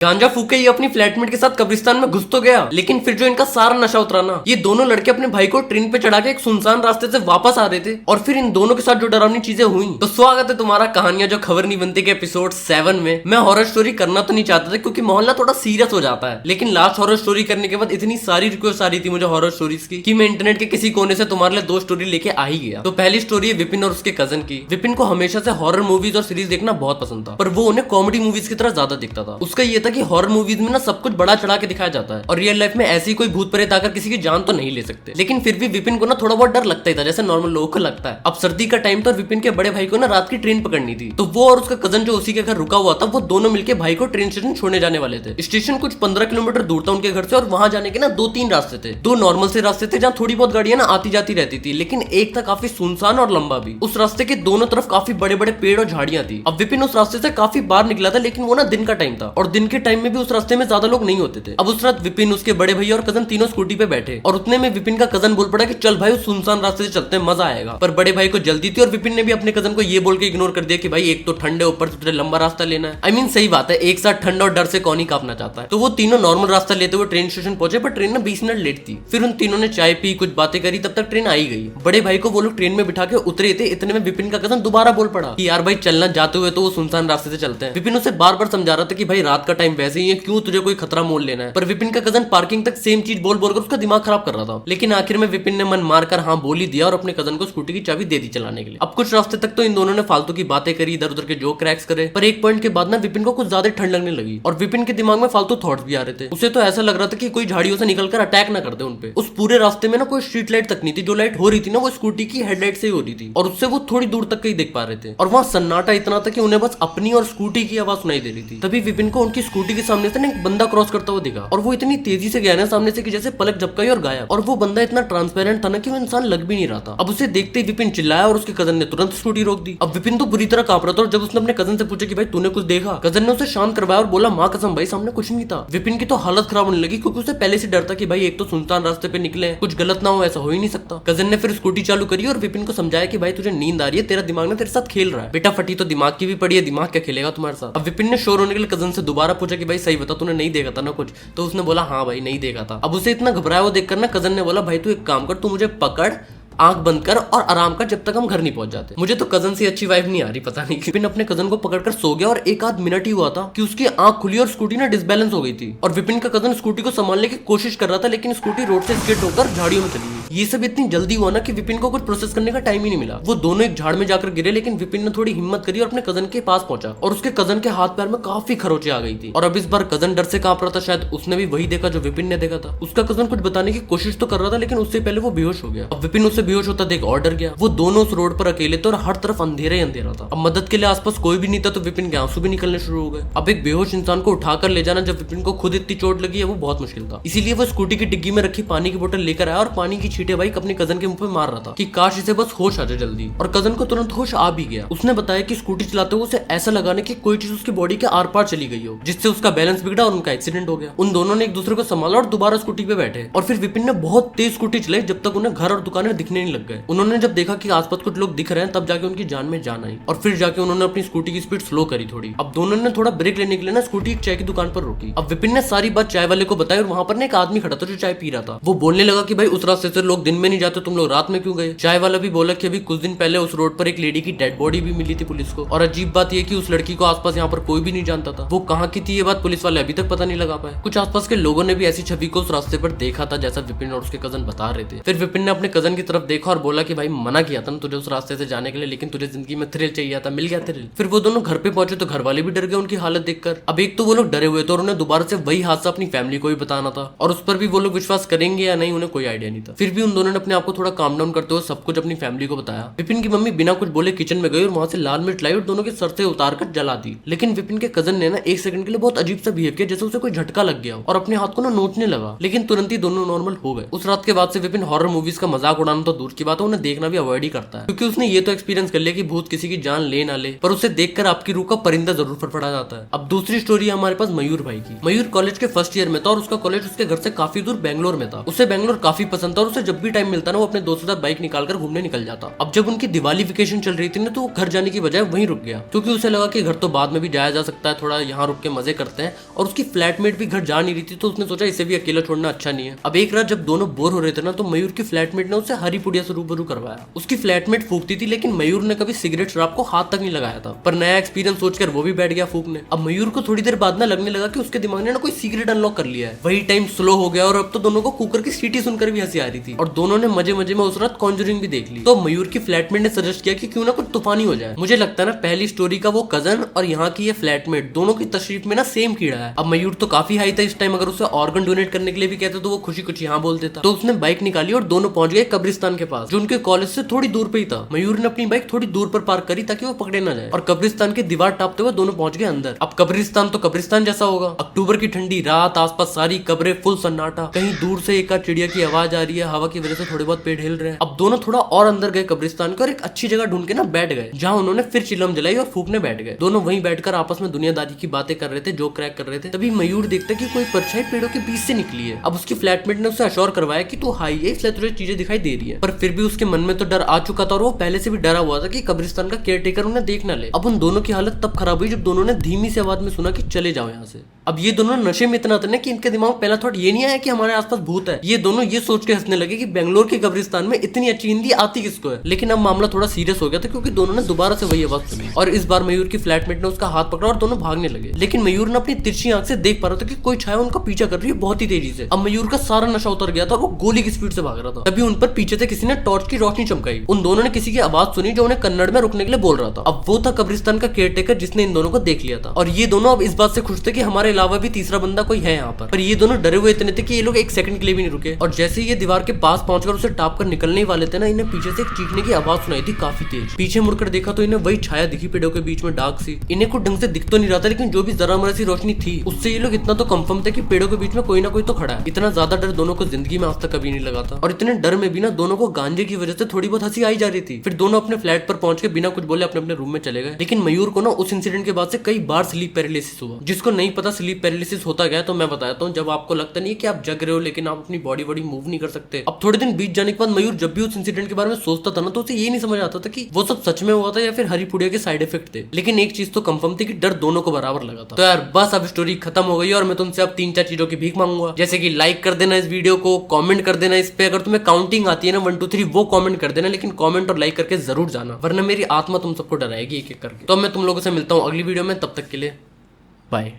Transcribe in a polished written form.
गांजा फूके ये अपनी फ्लैटमेट के साथ कब्रिस्तान में घुस तो गया, लेकिन फिर जो इनका सारा नशा उतरा ना, ये दोनों लड़के अपने भाई को ट्रेन पे चढ़ा के एक सुनसान रास्ते से वापस आ रहे थे और फिर इन दोनों के साथ जो डरावनी चीजें हुई। तो स्वागत है तुम्हारा कहानियां जो खबर नहीं बनती के एपिसोड 7 में। मैं हॉरर स्टोरी करना तो नहीं चाहता था क्योंकि मोहल्ला थोड़ा सीरियस हो जाता है, लेकिन लास्ट हॉरर स्टोरी करने के बाद इतनी सारी रिक्वेस्ट आ रही थी मुझे हॉरर स्टोरीज की कि मैं इंटरनेट के किसी कोने से तुम्हारे लिए 2 स्टोरी लेके आ ही गया। तो पहली स्टोरी है विपिन और उसके कजन की। विपिन को हमेशा से हॉरर मूवीज और सीरीज देखना बहुत पसंद था, पर वो उन्हें कॉमेडी मूवीज की तरह ज्यादा दिखता था। उसका ये था कि हॉरर मूवीज में ना सब कुछ बड़ा चढ़ा के दिखाया जाता है और रियल लाइफ में ऐसी कोई भूत प्रेत आकर किसी की जान तो नहीं ले सकते। लेकिन फिर भी विपिन को ना थोड़ा बहुत डर लगता ही था, जैसे नॉर्मल लोगों को लगता है। अब सर्दी का टाइम था और विपिन के बड़े भाई को ना रात की ट्रेन पकड़नी थी, तो वो और उसका कजन जो उसी के घर रुका हुआ था, वो दोनों मिलकर भाई को ट्रेन स्टेशन छोड़ने जाने वाले थे। स्टेशन कुछ 15 किलोमीटर दूर था उनके घर से और वहां जाने के ना 2-3 रास्ते थे। 2 नॉर्मल से रास्ते थे जहाँ थोड़ी बहुत गाड़ियां ना आती जाती रहती थी, लेकिन एक था काफी सुनसान और लंबा भी। उस रास्ते के दोनों तरफ काफी बड़े बड़े पेड़ और झाड़ियां थी। अब विपिन उस रास्ते से काफी बाहर निकला था, लेकिन वो ना दिन का टाइम था और दिन के टाइम में भी उस रास्ते में ज्यादा लोग नहीं होते थे। अब उस रात विपिन, उसके बड़े भैया और कजन तीनों स्कूटी पे बैठे और उतने में विपिन का कजन बोल पड़ा कि चल भाई उस सुनसान रास्ते से चलते हैं, मजा आएगा। पर बड़े भाई को जल्दी थी और विपिन ने भी अपने कजन को ये बोल के इग्नोर कर दिया कि भाई एक तो ठंड है, ऊपर से तुझे लंबा रास्ता लेना है। आई मीन सही बात है, एक साथ ठंड और डर से कौन ही कांपना चाहता है। तो वो तीनों नॉर्मल रास्ता लेते हुए ट्रेन स्टेशन पहुंचे, पर ट्रेन ना 20 मिनट लेट थी। फिर उन तीनों ने चाय पी, कुछ बातें करी, तब तक ट्रेन आई गई। बड़े भाई को वो लोग ट्रेन में बिठा के उतरे थे, इतने में विपिन का कजन दोबारा बोल पड़ा कि यार भाई चलना, जाते हुए तो वो सुनसान रास्ते से चलते हैं। विपिन उसे बार बार समझा रहा था कि भाई रात का टाइम वैसे ही है, क्यों तुझे कोई खतरा मोल लेना है। पर विपिन का कजन पार्किंग तक सेम चीज बोल बोलकर उसका दिमाग खराब कर रहा था। लेकिन आखिर में विपिन ने मन मारकर हाँ बोल ही दिया और अपने कजन को स्कूटी की चाबी दे दी चलाने के लिए। अब कुछ रास्ते तक तो इन दोनों ने फालतू की बातें करी, इधर उधर के जोक क्रैक्स करे, पर एक पॉइंट के बाद ना विपिन को कुछ ज्यादा ठंड लगने लगी और विपिन के दिमाग में फालतू थॉट्स भी आ रहे थे। उसे तो ऐसा लग रहा था कि कोई झाड़ियों से निकलकर अटैक ना कर दे उनपे। उस पूरे रास्ते में ना कोई स्ट्रीट लाइट तक नहीं थी, जो लाइट हो रही थी ना वो स्कूटी की हेडलाइट से ही हो रही थी और उससे वो थोड़ी दूर तक ही देख पा रहे थे। और वहाँ सन्नाटा इतना था कि उन्हें बस अपनी और स्कूटी की आवाज सुनाई दे रही थी। तभी विपिन को उनकी स्कूटी के सामने से ना एक बंदा क्रॉस करता हुआ दिखा और वो इतनी तेजी से गया ना सामने से कि जैसे पलक झपकाई और गायब। और वो बंदा इतना ट्रांसपेरेंट था ना कि वो इंसान लग भी नहीं रहा था। अब उसे देखते ही विपिन चिल्लाया और उसके कजन ने तुरंत स्कूटी रोक दी। अब विपिन तो बुरी तरह कांप रहा था और जब उसने अपने कजन से पूछा कि भाई तूने कुछ देखा, कजन ने उसे शांत करवाया और बोला माँ कसम भाई सामने कुछ नहीं था। विपिन की तो हालत खराब होने लगी क्योंकि उसे पहले से डर था कि भाई एक तो सुनसान रास्ते पे निकले, कुछ गलत ना हो, ऐसा हो ही नहीं सकता। कजन ने फिर स्कूटी चालू करी और विपिन को समझाया कि भाई तुझे नींद आ रही है, तेरा दिमाग ना तेरे साथ खेल रहा है। बेटा फटी तो दिमाग की भी पड़ी है, दिमाग क्या खेलेगा तुम्हारे साथ। अब विपिन ने शोर होने के लिए कजन से दोबारा पूछा कि भाई सही बता तूने नहीं देखा था ना कुछ, तो उसने बोला हाँ भाई नहीं देखा था। अब उसे इतना घबराया वो देखकर ना कजन ने बोला भाई तू एक काम कर, तू मुझे पकड़, आंख बंद कर और आराम कर जब तक हम घर नहीं पहुंच जाते। मुझे तो कजन से अच्छी वाइफ नहीं आ रही, पता नहीं। विपिन अपने कजन को पकड़कर सो गया और एक आध मिनट ही हुआ था कि उसकी आंख खुली और स्कूटी ना डिसबैलेंस हो गई थी और विपिन का कजन स्कूटी को संभालने की कोशिश कर रहा था, लेकिन स्कूटी रोड से स्किड होकर झाड़ियों में चली गई। ये सब इतनी जल्दी हुआ ना कि विपिन को कुछ प्रोसेस करने का टाइम ही नहीं मिला। वो दोनों एक झाड़ में जाकर गिरे, लेकिन विपिन ने थोड़ी हिम्मत करी और अपने कजन के पास पहुंचा और उसके कजन के हाथ पैर में काफी खरोंचे आ गई थी। और अब इस बार कजन डर से कांप रहा था, शायद उसने भी वही देखा जो विपिन ने देखा था। उसका कजन कुछ बताने की कोशिश तो कर रहा था, लेकिन उससे पहले वो बेहोश हो गया। अब विपिन उससे बेहोश होता देख और डर गया। वो दोनों उस रोड पर अकेले थे और हर तरफ अंधेरा ही अंधेरा था। अब मदद के लिए आसपास कोई भी नहीं था, तो विपिन के आंसू भी निकलने शुरू हो गए। अब एक बेहोश इंसान को उठाकर ले जाना जब विपिन को खुद इतनी चोट लगी है वो बहुत मुश्किल था। इसीलिए वो स्कूटी की डिग्गी में रखी पानी की बोतल लेकर आया और पानी की छींटे भाई अपने कजन के मुंह पे मार रहा था कि काश इसे बस होश आ जाए जल्दी। और कजन को तुरंत होश आ भी गया। उसने बताया कि स्कूटी चलाते हुए उसे ऐसा लगा कि कोई चीज उसकी बॉडी के आर पार चली गई हो, जिससे उसका बैलेंस बिगड़ा और उनका एक्सीडेंट हो गया। उन दोनों ने एक दूसरे को संभाला और दोबारा स्कूटी पे बैठे और फिर विपिन ने बहुत तेज स्कूटी चलाई जब तक उन्हें घर और दुकानें दिखने नहीं लग गए। उन्होंने जब देखा कि आसपास कुछ लोग दिख रहे हैं तब जाके उनकी जान में जान आई और फिर जाके उन्होंने अपनी स्कूटी की स्पीड स्लो करी थोड़ी। अब दोनों ने थोड़ा ब्रेक लेने के लिए ना स्कूटी एक चाय की दुकान पर रोकी। अब विपिन ने सारी बात चाय वाले को बताई और वहां पर ना एक आदमी खड़ा था जो चाय पी रहा था। वो बोलने लगा कि भाई उस रास्ते से लोग दिन में नहीं जाते, तुम लोग रात में क्यों गए। चाय वाला भी बोला कि अभी कुछ दिन पहले उस रोड पर एक लेडी की डेड बॉडी भी मिली थी पुलिस को, और अजीब बात यह कि उस लड़की को आसपास यहाँ पर कोई भी नहीं जानता था। वो कहाँ की थी ये बात पुलिस वाले अभी तक पता नहीं लगा पाए। कुछ आसपास के लोगों ने भी ऐसी छवि को उस रास्ते पर देखा था जैसा विपिन और उसके कजन बता रहे थे। फिर विपिन ने अपने कजन की तरफ देखा और बोला कि भाई मना किया था ना तुझे उस रास्ते से जाने के लिए, लेकिन तुझे जिंदगी में थ्रिल चाहिए था, मिल गया थ्रिल। फिर वो दोनों घर पे पहुंचे तो घर वाले भी डर गए उनकी हालत देखकर। अब एक तो वो लोग डरे हुए थे और उन्हें दोबारा से वही हादसा अपनी फैमिली को भी बताना था और उस पर भी वो लोग विश्वास करेंगे या नहीं उन्हें कोई आइडिया नहीं था। फिर भी उन दोनों ने अपने आप को थोड़ा काम डाउन करते हुए सब कुछ अपनी फैमिली को बताया। विपिन की मम्मी बिना कुछ बोले किचन में गई और वहां से लाल मिर्च लाई और दोनों के सर से उतार कर जला दी। लेकिन विपिन के कजन ने ना एक सेकंड के लिए बहुत अजीब सा बिहेव किया, जैसे उसे कोई झटका लग गया और अपने हाथ को ना नोचने लगा, लेकिन तुरंत ही दोनों नॉर्मल हो गए। उस रात के बाद से विपिन हॉरर मूवीज का मजाक उड़ाना तो दूर की बात है, उन्हें देखना भी अवॉइड ही करता है, क्योंकि उसने ये तो एक्सपीरियंस कर लिया कि भूत किसी की जान ले ना ले, पर उसे देखकर आपकी रूह का परिंदा जरूर फड़फड़ा जाता है। अब दूसरी स्टोरी है हमारे पास मयूर भाई की। मयूर कॉलेज के फर्स्ट ईयर में था और उसका कॉलेज उसके घर से काफी दूर बेंगलोर में था। उसे बेंगलोर काफी पसंद था और उसे जब भी टाइम मिलता ना वो अपने दोस्तों के साथ बाइक निकालकर घूमने निकल जाता। अब जब उनकी दिवाली वेकेशन चल रही थी ना तो वो घर जाने की बजाय वहीं रुक गया, क्योंकि उसे लगा कि घर तो बाद में भी जाया जा सकता है, थोड़ा यहाँ रुक के मजे करते हैं। और उसकी फ्लैटमेट भी घर जा नहीं रही थी तो उसने सोचा इसे भी अकेला छोड़ना अच्छा नहीं है। अब एक रात जब दोनों बोर हो रहे थे ना तो मयूर की फ्लैटमेट ने उसे हरी पुड़िया से रूबरू करवाया। उसकी फ्लैटमेट फूकती थी लेकिन मयूर ने कभी सिगरेट शराब को हाथ तक नहीं लगाया था, पर नया एक्सपीरियंस सोचकर वो भी बैठ गया फूकने। अब मयूर को थोड़ी देर बाद ना लगने लगा कि उसके दिमाग ने ना कोई सीक्रेट अनलॉक कर लिया है। वही टाइम स्लो हो गया और अब तो दोनों को कुकर की सीटी सुनकर भी हंसी आ रही थी और दोनों ने मजे मजे में उस रात कॉन्जरिंग भी देख ली। तो मयूर की फ्लैटमेट ने सजेस्ट किया कि क्यों ना कुछ तूफानी हो जाए। मुझे लगता है ना पहली स्टोरी का वो कजन और यहाँ की ये फ्लैटमेट दोनों की तशरीफ में ना सेम कीड़ा है। अब मयूर तो काफी हाई था इस टाइम, अगर उसे ऑर्गन डोनेट करने के लिए भी कहते तो वो खुशी खुशी यहाँ बोल देता। तो उसने बाइक निकाली और दोनों पहुंच गए कब्रिस्तान के पास, जो उनके कॉलेज से थोड़ी दूर पे ही था। मयूर ने अपनी बाइक थोड़ी दूर पर पार्क करी ताकि वो पकड़े ना जाए और कब्रिस्तान की दीवार टापते हुए दोनों पहुंच गए अंदर। अब कब्रिस्तान तो कब्रिस्तान जैसा होगा। अक्टूबर की ठंडी रात, आसपास सारी कब्रें, फुल सन्नाटा। कहीं दूर से एक चिड़िया की आवाज आ रही है, हवा की वजह से थोड़े बहुत पेड़ हिल रहे हैं। अब दोनों थोड़ा और अंदर गए कब्रिस्तान के और एक अच्छी जगह ढूंढ के ना बैठ गए, जहाँ उन्होंने फिर चिलम जलाई और फूकने बैठ गए। दोनों वहीं बैठकर आपस में दुनियादारी की बातें कर रहे थे, जो क्रैक कर रहे थे। तभी मयूर देखता कि कोई परछाई पेड़ों के बीच से निकली है। अब उसकी फ्लैटमेट ने उसे अश्योर करवाया कि तू हाई है इसलिए तुझे चीजें दिखाई दे रही है, पर फिर भी उसके मन में तो डर आ चुका था और वो पहले से भी डरा हुआ था कि कब्रिस्तान का केयरटेकर उन्हें देख न ले। अब उन दोनों की हालत तब खराब हुई जब दोनों ने धीमी सी आवाज में सुना कि चले जाओ यहाँ से। अब ये दोनों नशे में इतना थे कि इनके दिमाग में पहला थॉट ये नहीं आया कि हमारे आसपास भूत है। ये दोनों ये सोच के हंसने लगे कि बेंगलोर के कब्रिस्तान में इतनी अच्छी हिंदी आती किसको है। लेकिन अब मामला थोड़ा सीरियस हो गया था क्योंकि दोनों ने दोबारा से वही आवाज सुनी और इस बार मयूर की फ्लैटमेट ने उसका हाथ पकड़ा और दोनों भागने लगे। लेकिन मयूर ने अपनी तिरछी आंख से देख पा रहा था कि कोई छाया उनका पीछा कर रही है बहुत ही तेजी से। अब मयूर का सारा नशा उतर गया था और वो गोली की स्पीड से भाग रहा था। तभी उन पर पीछे से किसी ने टॉर्च की रोशनी चमकाई। उन दोनों ने किसी की आवाज सुनी जो उन्हें कन्नड़ में रुकने के लिए बोल रहा था। अब वो था कब्रिस्तान का केयरटेकर जिसने इन दोनों को देख लिया था और ये दोनों अब इस बात से खुश थे कि हमारे अलावा भी तीसरा बंदा कोई है यहाँ पर ये दोनों डरे हुए इतने थे कि ये लोग एक सेकंड के लिए भी नहीं रुके। और जैसे ये दीवार के पास पहुंचकर उसे टाप कर निकलने वाले थे ना, इन्हें पीछे से एक चीखने की आवाज सुनाई थी काफी तेज। पीछे मुड़कर देखा तो इन्हें वही छाया दिखी पेड़ों के बीच में डार्क सी। इन्हें कुछ ढंग से दिख तो नहीं रहा था लेकिन जो भी जरा मरा सी रोशनी थी उससे ये लोग इतना तो कंफर्म थे कि पेड़ों के बीच में कोई ना कोई तो खड़ा है। इतना ज्यादा डर दोनों को जिंदगी में आज तक कभी नहीं लगा था और इतने डर में भी ना दोनों को गांजे की वजह से थोड़ी बहुत हंसी आई जा रही थी। फिर दोनों अपने फ्लैट पर पहुंच के बिना कुछ बोले अपने अपने रूम में चले गए। लेकिन मयूर को ना उस इंसिडेंट के बाद से कई बार स्लीप पैरालिसिस हुआ। जिसको नहीं पता स्लीप पैरालिसिस होता क्या है तो मैं बताता हूँ। जब आपको लगता नहीं कि आप जग रहे हो लेकिन आप अपनी बॉडी मूव नहीं कर सकते। अब थोड़े दिन बीत जाने के बाद मयूर जब भी उस इंसिडेंट के बारे में सोचता था ना तो उसे ये नहीं समझ आता था कि वो सब सच में हुआ था या फिर हरी पुड़िया के साइड इफेक्ट थे। लेकिन एक चीज तो कंफर्म थी कि डर दोनों को बराबर लगा था। तो यार बस अब स्टोरी खत्म हो गई और मैं तुमसे अब 3-4 चीजों की भीख मांगूंगा, जैसे कि लाइक कर देना इस वीडियो को, कमेंट कर देना इस पे, अगर तुम्हें काउंटिंग आती है ना 1 2 3 वो कमेंट कर देना, लेकिन कमेंट और लाइक करके जरूर जाना वरना मेरी आत्मा तुम सबको डराएगी एक एक करके। तो मैं तुम लोगों से मिलता हूँ अगली वीडियो में, तब तक के लिए बाय।